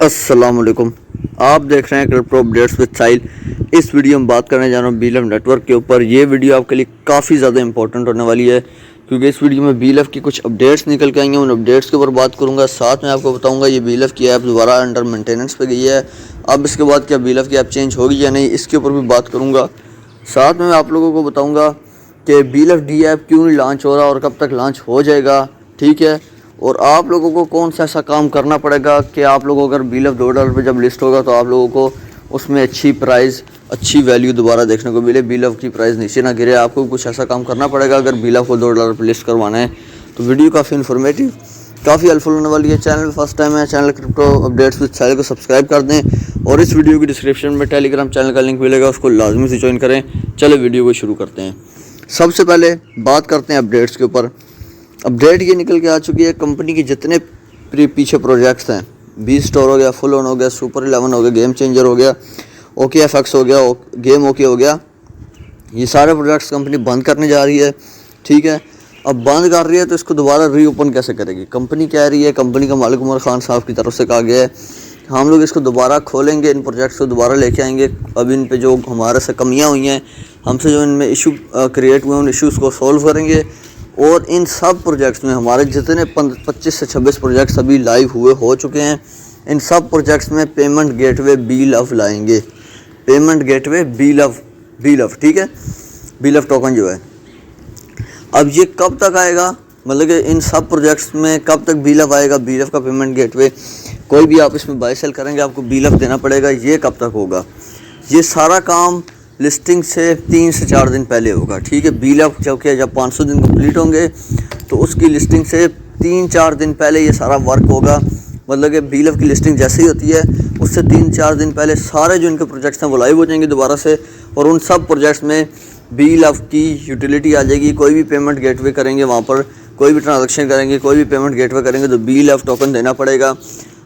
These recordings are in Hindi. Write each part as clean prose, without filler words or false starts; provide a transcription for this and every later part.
अस्सलाम वालेकुम। आप देख रहे हैं क्रिप्टो अपडेट्स विद साहिल। इस वीडियो में बात करने जा रहा हूँ बीएलएफ नेटवर्क के ऊपर। ये वीडियो आपके लिए काफ़ी ज़्यादा इंपॉर्टेंट होने वाली है क्योंकि इस वीडियो में बीएलएफ की कुछ अपडेट्स निकल के आई हैं। उन अपडेट्स के ऊपर बात करूँगा, साथ में आपको बताऊँगा ये बीएलएफ की ऐप दोबारा अंडर मेंटेनेंस पे गई है। अब इसके बाद क्या बीएलएफ की ऐप चेंज होगी या नहीं, इसके ऊपर भी बात करूँगा। साथ में मैं आप लोगों को बताऊँगा कि बीएलएफ डी ऐप क्यों नहीं लॉन्च हो रहा और कब तक लॉन्च हो जाएगा, ठीक है। और आप लोगों को कौन सा ऐसा काम करना पड़ेगा कि आप लोगों को अगर बीएलएफ $2 पे जब लिस्ट होगा तो आप लोगों को उसमें अच्छी प्राइस, अच्छी वैल्यू दोबारा देखने को मिले, बीएलएफ की प्राइस नीचे ना गिरे। आपको कुछ ऐसा काम करना पड़ेगा अगर बीएलएफ को $2 पे लिस्ट करवाना है। तो वीडियो काफ़ी इन्फॉर्मेटिव, काफ़ी हेल्पफुल होने वाली है। चैनल फर्स्ट टाइम है, चैनल क्रिप्टो अपडेट्स विद साहिल को सब्सक्राइब कर दें और इस वीडियो की डिस्क्रिप्शन में टेलीग्राम चैनल का लिंक मिलेगा, उसको लाजमी से ज्वाइन करें। चलो वीडियो को शुरू करते हैं। सबसे पहले बात करते हैं अपडेट्स के ऊपर। अपडेट ये निकल के आ चुकी है, कंपनी के जितने पीछे प्रोजेक्ट्स हैं, बी स्टोर हो गया, फुल ऑन हो गया, सुपर 11 हो गया, गेम चेंजर हो गया, OKFX हो गया, गेम ओके हो गया, ये सारे प्रोजेक्ट्स कंपनी बंद करने जा रही है, ठीक है। अब बंद कर रही है तो इसको दोबारा रीओपन कैसे करेगी? कंपनी कह रही है, कंपनी का मालिक उमर खान साहब की तरफ से कहा गया है हम लोग इसको दोबारा खोलेंगे, इन प्रोजेक्ट्स को दोबारा लेके आएंगे। अब इन पे जो हमारे से कमियाँ हुई हैं, हमसे जो इनमें इशू क्रिएट हुए, उन इशूज़ को सॉल्व करेंगे। और इन सब प्रोजेक्ट्स में हमारे जितने 25 से 26 प्रोजेक्ट्स अभी लाइव हुए हो चुके हैं, इन सब प्रोजेक्ट्स में पेमेंट गेटवे बीएलएफ लाएंगे। पेमेंट गेटवे बीएलएफ, ठीक है, बीएलएफ टोकन जो है। अब ये कब तक आएगा, मतलब कि इन सब प्रोजेक्ट्स में कब तक बीएलएफ आएगा, बीएलएफ का पेमेंट गेटवे। कोई भी आप इसमें बाय सेल करेंगे आपको बीएलएफ देना पड़ेगा, ये कब तक होगा? ये सारा काम लिस्टिंग से 3 से 4 दिन पहले होगा, ठीक है। बीएलएफ जब 500 दिन कंप्लीट होंगे तो उसकी लिस्टिंग से 3-4 दिन पहले ये सारा वर्क होगा। मतलब कि बीएलएफ की लिस्टिंग जैसे ही होती है उससे 3-4 दिन पहले सारे जो इनके प्रोजेक्ट्स हैं वो लाइव हो जाएंगे दोबारा से, और उन सब प्रोजेक्ट्स में बीएलएफ की यूटिलिटी आ जाएगी। कोई भी पेमेंट गेटवे करेंगे, वहाँ पर कोई भी ट्रांजेक्शन करेंगे, कोई भी पेमेंट गेटवे करेंगे तो बीएलएफ टोकन देना पड़ेगा।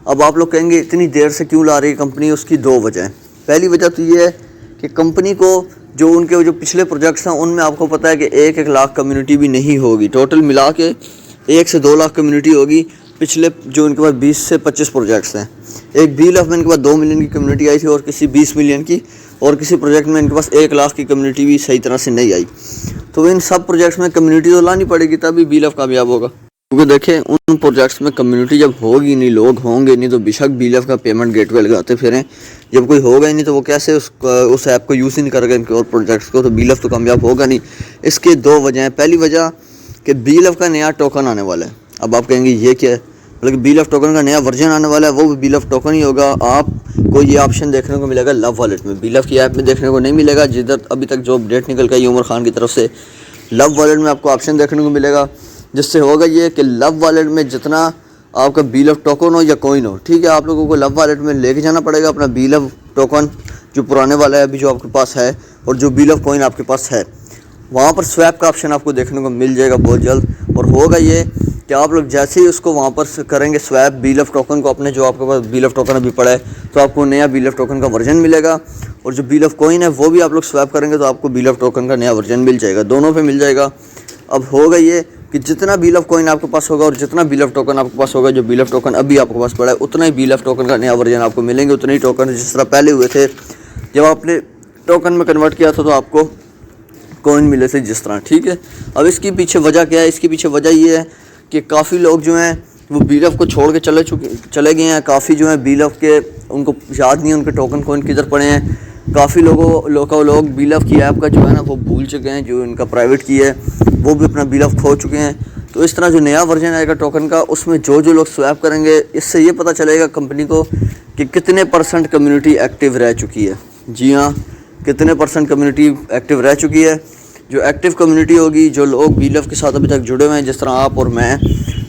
अब आप लोग कहेंगे इतनी देर से क्यों ला रही है कंपनी? उसकी 2 वजह हैं। पहली वजह तो ये है कि कंपनी को जो उनके जो पिछले प्रोजेक्ट्स हैं उनमें आपको पता है कि 1-1 लाख कम्युनिटी भी नहीं होगी, टोटल मिला के 1 से 2 लाख कम्युनिटी होगी। पिछले जो इनके पास 20 से 25 प्रोजेक्ट्स हैं, एक बीएलएफ में इनके पास 2 मिलियन की कम्युनिटी आई थी और किसी 20 मिलियन की, और किसी प्रोजेक्ट में इनके पास 1 लाख की कम्युनिटी भी सही तरह से नहीं आई। तो इन सब प्रोजेक्ट्स में कम्युनिटी तो लानी पड़ेगी तभी बीएलएफ कामयाब होगा। क्योंकि देखें उन प्रोजेक्ट्स में कम्युनिटी जब होगी नहीं, लोग होंगे नहीं, तो बेशक बीएलएफ का पेमेंट गेटवे लगाते फिरें। जब कोई होगा ही नहीं तो वो कैसे उस ऐप को यूज़ ही नहीं करेगा इनके और प्रोजेक्ट्स को, तो बीएलएफ तो कामयाब होगा नहीं। इसके 2 वजह हैं। पहली वजह कि बीएलएफ का नया टोकन आने वाला है। अब आप कहेंगे ये क्या है? मतलब बीएलएफ टोकन का नया वर्जन आने वाला है, वो भी बीएलएफ टोकन ही होगा। आपको ये ऑप्शन देखने को मिलेगा लव वॉलेट में, बीएलएफ की ऐप में देखने को नहीं मिलेगा। जिधर अभी तक जो अपडेट निकल गई उमर खान की तरफ से, लव वॉलेट में आपको ऑप्शन देखने को मिलेगा, जिससे होगा ये कि लव वॉलेट में जितना आपका बीएलएफ टोकन हो या कॉइन हो, ठीक है, आप लोगों को लव वॉलेट में लेके जाना पड़ेगा अपना बीएलएफ टोकन जो पुराने वाला है अभी जो आपके पास है, और जो बीएलएफ कॉइन आपके पास है, वहाँ पर स्वैप का ऑप्शन आपको देखने को मिल जाएगा बहुत जल्द। और होगा ये कि आप लोग जैसे ही उसको वहाँ पर करेंगे स्वैप बीएलएफ टोकन को, अपने जो आपके पास बीएलएफ टोकन अभी पड़ा है, तो आपको नया बीएलएफ टोकन का वर्जन मिलेगा। और जो बीएलएफ कॉइन है वो भी आप लोग स्वैप करेंगे तो आपको बीएलएफ टोकन का नया वर्जन मिल जाएगा, दोनों पे मिल जाएगा। अब होगा ये कि जितना बीएलएफ कॉइन आपके पास होगा और जितना बीएलएफ टोकन आपके पास होगा, जो बीएलएफ टोकन अभी आपके पास पड़ा है, उतना ही बीएलएफ टोकन का नया वर्जन आपको मिलेंगे। उतने ही टोकन जिस तरह पहले हुए थे जब आपने टोकन में कन्वर्ट किया था तो आपको कॉइन मिले थे जिस तरह, ठीक है। अब इसकी पीछे वजह क्या है? इसकी पीछे वजह ये है कि काफ़ी लोग जो हैं वो बीएलएफ को छोड़ के चले गए हैं। काफ़ी जो हैं बीएलएफ के उनको याद नहीं है उनके टोकन कॉइन किधर पड़े हैं। काफ़ी लोग बीएलएफ की ऐप का जो है ना वो भूल चुके हैं, जो इनका प्राइवेट की है वो भी अपना बीएलएफ खो चुके हैं। तो इस तरह जो नया वर्जन आएगा टोकन का, उसमें जो लोग स्वैप करेंगे, इससे ये पता चलेगा कंपनी को कि कितने % कम्युनिटी एक्टिव रह चुकी है। जी हाँ, कितने % कम्युनिटी एक्टिव रह चुकी है। जो एक्टिव कम्युनिटी होगी, जो लोग बीएलएफ के साथ अभी तक जुड़े हुए हैं, जिस तरह आप और मैं,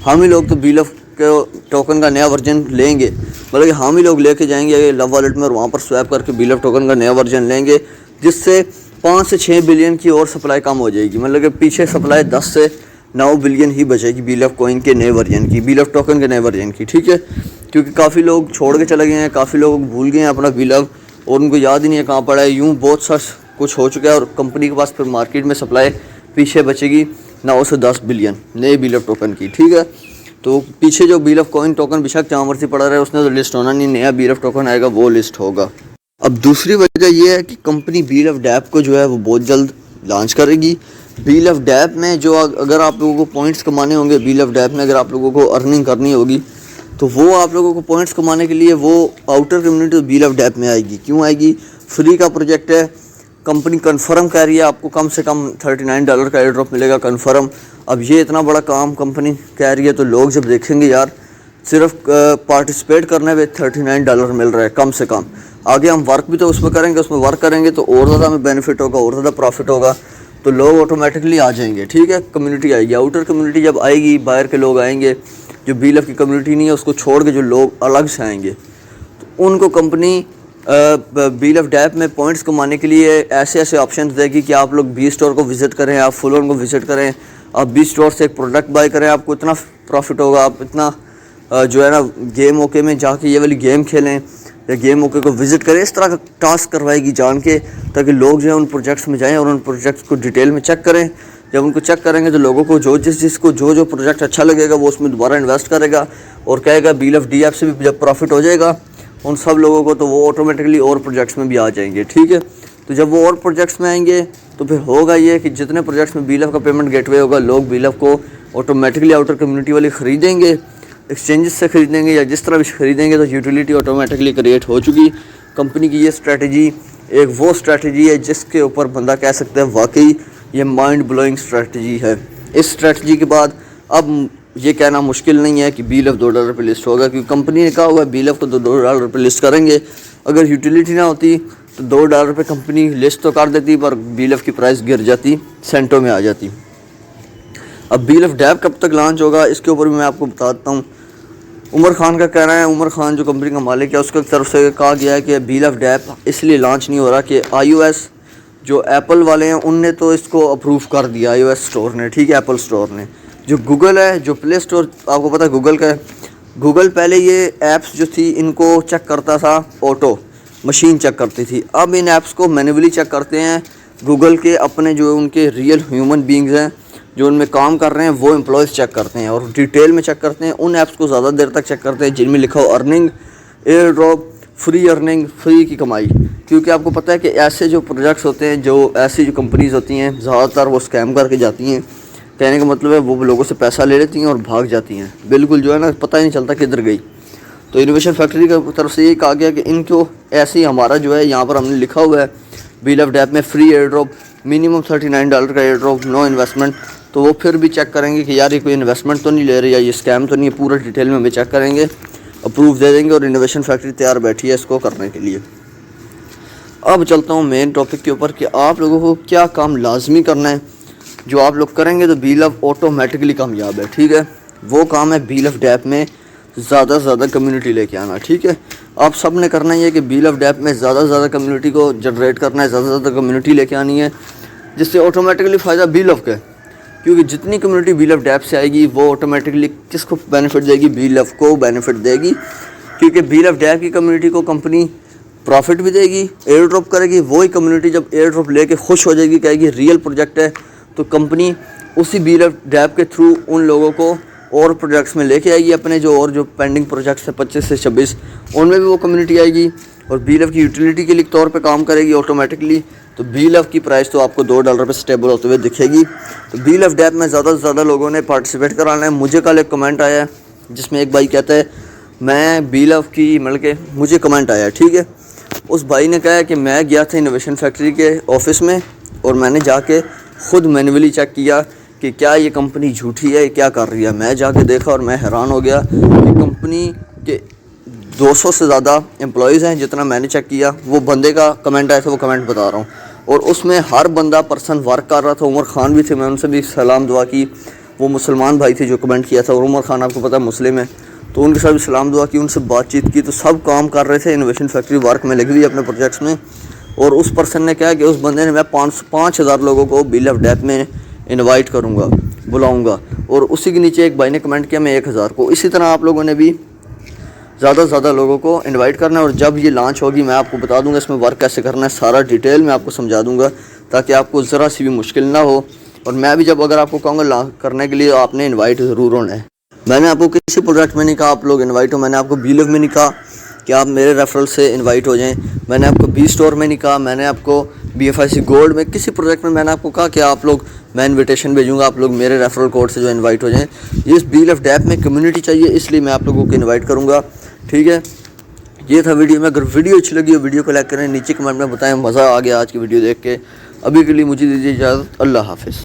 हम ही लोग तो बीएलएफ के टोकन का नया वर्जन लेंगे, मतलब कि हम ही लोग लेके जाएंगे लव वॉलेट में और वहाँ पर स्वैप करके बीएलएफ टोकन का नया वर्जन लेंगे, जिससे 5 से 6 बिलियन की और सप्लाई कम हो जाएगी। मतलब कि पीछे सप्लाई 10 से 9 बिलियन ही बचेगी बीएलएफ कॉइन के नए वर्जन की, बीएलएफ टोकन के नए वर्जन की, ठीक है। क्योंकि काफ़ी लोग छोड़ के चले गए हैं, काफ़ी लोग भूल गए हैं अपना बीएलएफ और उनको याद ही नहीं है कहाँ पड़ा है। यूँ बहुत सा कुछ हो चुका है और कंपनी के पास फिर मार्केट में सप्लाई पीछे बचेगी 9 से 10 बिलियन नए बीएलएफ टोकन की, ठीक है। तो पीछे जो बील ऑफ कॉइन टोकन बेशक जहाँ मर्जी पड़ा रहा है उसने तो लिस्ट होना नहीं, नया बील ऑफ टोकन आएगा वो लिस्ट होगा। अब दूसरी वजह ये है कि कंपनी बील ऑफ डैप को जो है वो बहुत जल्द लॉन्च करेगी। बील ऑफ डैप में जो अगर आप लोगों को पॉइंट्स कमाने होंगे, बील ऑफ डैप में अगर आप लोगों को अर्निंग करनी होगी तो वो आप लोगों को पॉइंट्स कमाने के लिए वो आउटर कम्युनिटी बील ऑफ डैप में आएगी। क्यों आएगी? फ्री का प्रोजेक्ट है, कंपनी कंफर्म कह रही है आपको कम से कम $39 का एयर ड्रॉप मिलेगा कंफर्म। अब ये इतना बड़ा काम कंपनी कह रही है तो लोग जब देखेंगे यार सिर्फ पार्टिसिपेट करने पे $39 मिल रहा है कम से कम, आगे हम वर्क भी तो उसमें करेंगे, उसमें वर्क करेंगे तो और ज़्यादा हमें बेनिफिट होगा, और ज़्यादा प्रॉफिट होगा, तो लोग ऑटोमेटिकली आ जाएंगे। ठीक है, कम्युनिटी आएगी, आउटर कम्युनिटी जब आएगी बाहर के लोग आएंगे, जो बील ऑफ की कम्युनिटी नहीं है उसको छोड़ के जो लोग अलग से आएंगे तो उनको कंपनी बील ऑफ डैप में पॉइंट्स कमाने के लिए ऐसे ऐसे ऑप्शन देगी कि आप लोग बी स्टोर को विज़िट करें, आप फुल ऑन को विज़िट करें, आप बी स्टोर से एक प्रोडक्ट बाय करें, आपको इतना प्रॉफिट होगा, आप इतना जो है ना गेम ओके में जाके ये वाली गेम खेलें या गेम ओके को विज़िट करें। इस तरह का टास्क करवाएगी जान के, ताकि लोग जो है उन प्रोजेक्ट्स में जाएं और उन प्रोजेक्ट्स को डिटेल में चेक करें। जब उनको चेक करेंगे तो लोगों को जिसको जो प्रोजेक्ट अच्छा लगेगा वो उसमें दोबारा इन्वेस्ट करेगा और कहेगा बील ऑफ डी से भी जब प्रॉफिट हो जाएगा उन सब लोगों को तो वो ऑटोमेटिकली और प्रोजेक्ट्स में भी आ जाएंगे। ठीक है, तो जब वो और प्रोजेक्ट्स में आएंगे तो फिर होगा ये कि जितने प्रोजेक्ट्स में बील ऑफ का पेमेंट गेटवे होगा लोग बील ऑफ को ऑटोमेटिकली आउटर कम्युनिटी वाले ख़रीदेंगे, एक्सचेंजेस से ख़रीदेंगे या जिस तरह भी ख़रीदेंगे, तो यूटिलिटी ऑटोमेटिकली क्रिएट हो चुकी। कंपनी की ये स्ट्रैटेजी एक वो स्ट्रैटेजी है जिसके ऊपर बंदा कह सकता है वाकई ये माइंड ब्लोइंग स्ट्रैटेजी है। इस स्ट्रैटेजी के बाद अब ये कहना मुश्किल नहीं है कि बील ऑफ $2 पे लिस्ट होगा, क्योंकि कंपनी ने कहा हुआ है बील ऑफ को तो $2 पे लिस्ट करेंगे। अगर यूटिलिटी ना होती तो $2 पे कंपनी लिस्ट तो कर देती पर बील ऑफ की प्राइस गिर जाती, सेंटों में आ जाती। अब बील ऑफ डैप कब तक लॉन्च होगा इसके ऊपर भी मैं आपको बता देता हूँ। उमर खान का कहना है, उमर खान जो कंपनी का मालिक है उसकी तरफ से कहा गया है कि बील ऑफ डैप इसलिए लॉन्च नहीं हो रहा कि iOS जो एप्पल वाले हैं उनने तो इसको अप्रूव कर दिया, iOS स्टोर ने, ठीक है, एप्पल स्टोर ने। जो गूगल है, जो प्ले स्टोर आपको पता है गूगल का है, गूगल पहले ये ऐप्स जो थी इनको चेक करता था, ऑटो मशीन चेक करती थी। अब इन ऐप्स को मैन्युअली चेक करते हैं गूगल के अपने जो उनके रियल ह्यूमन बींग्स हैं जो उनमें काम कर रहे हैं वो एम्प्लॉयज़ चेक करते हैं और डिटेल में चेक करते हैं। उन ऐप्स को ज़्यादा देर तक चेक करते हैं जिनमें लिखा हो earning, air drop, free earning, free की कमाई। क्योंकि आपको पता है कि ऐसे जो प्रोजेक्ट्स होते हैं, जो ऐसी जो कंपनीज़ होती हैं ज़्यादातर वो स्कैम करके जाती हैं। कहने का मतलब है वो लोगों से पैसा ले लेती हैं और भाग जाती हैं, बिल्कुल जो है ना पता ही नहीं चलता किधर गई। तो इनोवेशन फैक्ट्री की तरफ से ये कहा गया कि इनको ऐसे ही हमारा जो है यहाँ पर हमने लिखा हुआ है बील ऑफ डैप में फ्री एयर ड्रॉप, मिनिमम $39 का एयर ड्रॉप, नो इन्वेस्टमेंट। तो वो फिर भी चेक करेंगे कि यार ये कोई इन्वेस्टमेंट तो नहीं ले रहे या ये स्कैम तो नहीं है, पूरा डिटेल में हमें चेक करेंगे, अप्रूव दे देंगे और इनोवेशन फैक्ट्री तैयार बैठी है इसको करने के लिए। अब चलता हूँ मेन टॉपिक के ऊपर कि आप लोगों को क्या काम लाजमी करना है, जो आप लोग करेंगे तो बील ऑफ ऑटोमेटिकली कामयाब है। ठीक है, वो काम है बील ऑफ डैप में ज़्यादा से ज़्यादा कम्युनिटी लेके आना। ठीक है, आप सब ने करना ही है कि बील ऑफ डैप में ज़्यादा से ज़्यादा कम्युनिटी को जनरेट करना है, ज़्यादा से ज़्यादा कम्युनिटी लेके आनी है, जिससे ऑटोमेटिकली फ़ायदा बील ऑफ का है। क्योंकि जितनी कम्युनिटी बील ऑफ डैप से आएगी वो ऑटोमेटिकली किसको बेनिफिट देगी, बील ऑफ को बेनिफिट देगी। क्योंकि बील ऑफ डैप की कम्युनिटी को कंपनी प्रॉफिट भी देगी, एयर ड्रॉप करेगी। वही कम्युनिटी जब एयर ड्रॉप लेके खुश हो जाएगी, कहेगी रियल प्रोजेक्ट है, तो कंपनी उसी बील ऑफ डैप के थ्रू उन लोगों को और प्रोजेक्ट्स में लेके आएगी अपने जो पेंडिंग प्रोजेक्ट्स है 25 से 26, उनमें भी वो कम्युनिटी आएगी और बील ऑफ की यूटिलिटी के लिए तौर पे काम करेगी ऑटोमेटिकली। तो बील ऑफ की प्राइस तो आपको $2 पे स्टेबल होते हुए दिखेगी। तो बील ऑफ डैप में ज़्यादा से ज़्यादा लोगों ने पार्टिसिपेट कराना है। मुझे कल एक कमेंट आया जिसमें एक भाई कहता है मैं बील ऑफ की मिल के, मुझे कमेंट आया, ठीक है, उस भाई ने कहा कि मैं गया था इनोवेशन फैक्ट्री के ऑफिस में और मैंने जाके ख़ुद मैन्युअली चेक किया कि क्या ये कंपनी झूठी है, क्या कर रही है। मैं जाके देखा और मैं हैरान हो गया कि कंपनी के 200 से ज़्यादा एम्प्लॉयज़ हैं जितना मैंने चेक किया। वो बंदे का कमेंट आया था, वो कमेंट बता रहा हूँ, और उसमें हर बंदा पर्सन वर्क कर रहा था। उमर खान भी थे, मैं उनसे भी सलाम दुआ की, वो मुसलमान भाई थे जो कमेंट किया था, और उमर खान आपको पता है मुस्लिम है, तो उनके साथ भी सलाम दुआ की, उनसे बातचीत की। तो सब काम कर रहे थे, इनोवेशन फैक्ट्री वर्क में लगी हुई अपने प्रोजेक्ट्स में। और उस पर्सन ने कहा कि उस बंदे ने मैं 5,000 लोगों को बील ऑफ डैप में इनवाइट करूँगा, बुलाऊँगा, और उसी के नीचे एक भाई ने कमेंट किया मैं 1,000 को। इसी तरह आप लोगों ने भी ज़्यादा से ज़्यादा लोगों को इनवाइट करना है। और जब ये लॉन्च होगी मैं आपको बता दूंगा इसमें वर्क कैसे करना है, सारा डिटेल में आपको समझा दूंगा ताकि आपको ज़रा सी भी मुश्किल ना हो। और मैं भी जब अगर आपको कहूँगा करने के लिए आपने इनवाइट ज़रूर होना है। मैंने आपको किसी प्रोजेक्ट में नहीं कहा आप लोग इनवाइट हो, मैंने आपको बीलिव में नहीं कहा कि आप मेरे रेफरल से इनवाइट हो जाएं, मैंने आपको बी स्टोर में नहीं कहा, मैंने आपको BFIC गोल्ड में किसी प्रोजेक्ट में मैंने आपको कहा कि आप लोग, मैं इनविटेशन भेजूंगा, आप लोग मेरे रेफरल कोड से जो इनवाइट हो जाएं। इस बीलिव डैप में कम्युनिटी चाहिए, इसलिए मैं आप लोगों को इन्वाइट करूँगा। ठीक है, ये था वीडियो में। अगर वीडियो अच्छी लगी हो वीडियो को लाइक करें, नीचे कमेंट में बताएं मज़ा आ गया आज की वीडियो देख के। अभी के लिए मुझे दीजिए इजाज़त, अल्लाह हाफिज़।